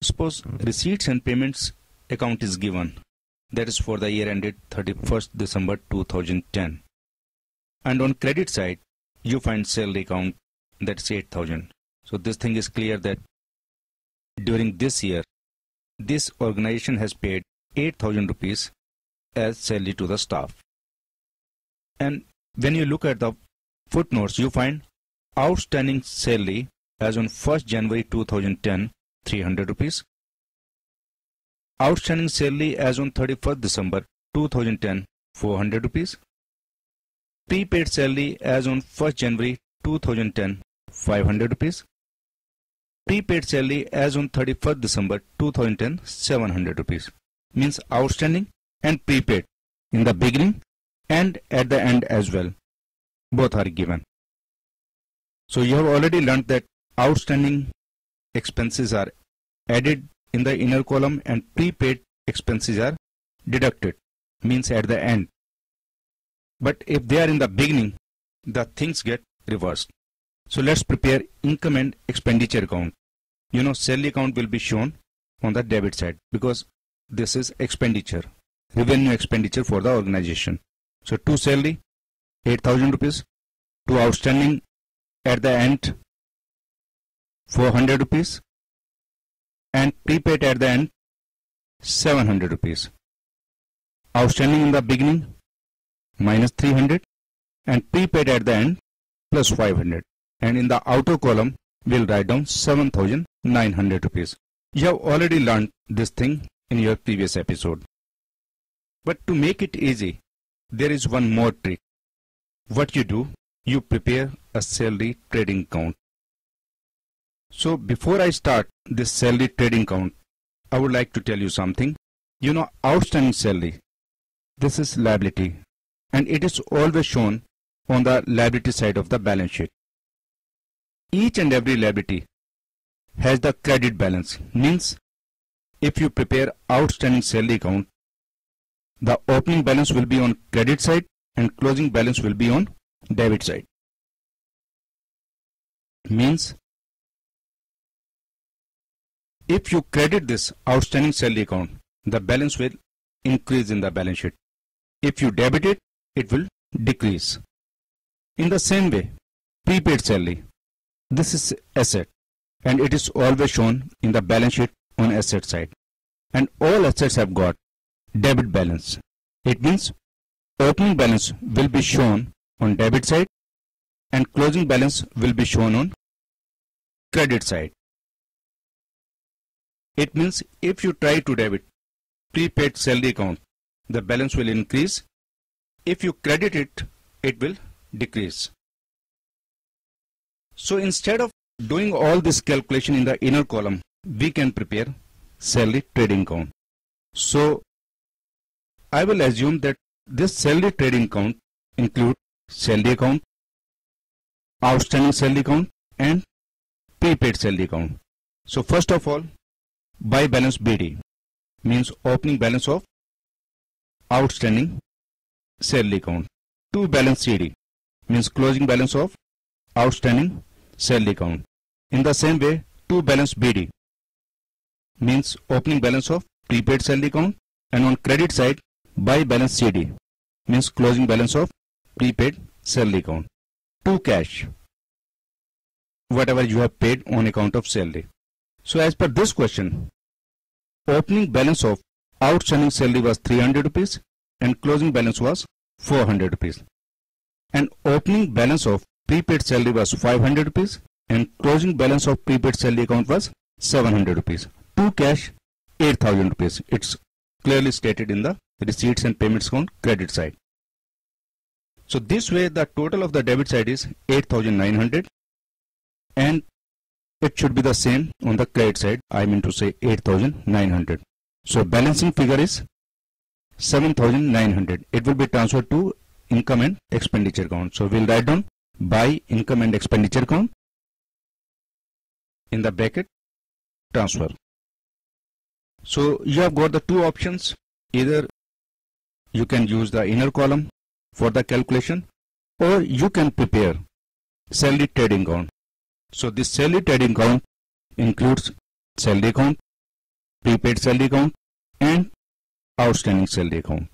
Suppose receipts and payments account is given, that is for the year ended 31st December 2010. And on credit side, you find salary account, that's 8,000. So this thing is clear that during this year, this organization has paid 8,000 rupees as salary to the staff. And when you look at the footnotes, you find outstanding salary as on 1st January 2010, 300 rupees. Outstanding salary as on 31st December 2010, 400 rupees. Prepaid salary as on 1st January 2010, 500 rupees. Prepaid salary as on 31st December 2010, 700 rupees. Means outstanding and prepaid in the beginning and at the end as well. Both are given. So you have already learned that outstanding expenses are added in the inner column and prepaid expenses are deducted, means at the end. But if they are in the beginning, the things get reversed. So let's prepare income and expenditure account. You know, salary account will be shown on the debit side because this is expenditure, revenue expenditure for the organization. So to salary, 8,000 rupees. To outstanding at the end, 400 rupees. And prepaid at the end, 700 rupees. Outstanding in the beginning, minus 300. And prepaid at the end, plus 500. And in the outer column, we'll write down 7,900 rupees. You have already learned this thing in your previous episode. But to make it easy, there is one more trick. What you do, you prepare a salary trading account. So before I start this salary trading account, I would like to tell you something. You know, outstanding salary, this is liability, and it is always shown on the liability side of the balance sheet. Each and every liability has the credit balance, means if you prepare outstanding salary account, the opening balance will be on credit side and closing balance will be on debit side. Means if you credit this outstanding salary account, the balance will increase in the balance sheet. If you debit it, it will decrease. In the same way, prepaid salary, this is asset and it is always shown in the balance sheet on asset side. And all assets have got debit balance. It means opening balance will be shown on debit side and closing balance will be shown on credit side. It means if you try to debit prepaid salary account, the balance will increase. If you credit it, it will decrease. So instead of doing all this calculation in the inner column, we can prepare salary trading account. So I will assume that this salary trading account includes salary account, outstanding salary account and prepaid salary account. So first of all, by balance BD means opening balance of outstanding salary account. To balance CD means closing balance of outstanding salary account. In the same way, to balance BD means opening balance of prepaid salary account, and on credit side, by balance CD means closing balance of prepaid salary account. To cash, whatever you have paid on account of salary. So as per this question, opening balance of outstanding salary was 300 rupees and closing balance was 400 rupees. And opening balance of prepaid salary was 500 rupees and closing balance of prepaid salary account was 700 rupees. To cash, 8,000 rupees. It's clearly stated in the receipts and payments account credit side. So this way the total of the debit side is 8,900 and it should be the same on the credit side. I mean to say 8,900. So balancing figure is 7,900. It will be transferred to income and expenditure account. So we'll write down by income and expenditure account, in the bracket transfer. So you have got the two options. Either you can use the inner column for the calculation or you can prepare salary trading account. So this salary trading account includes salary account, prepaid salary account and outstanding salary account.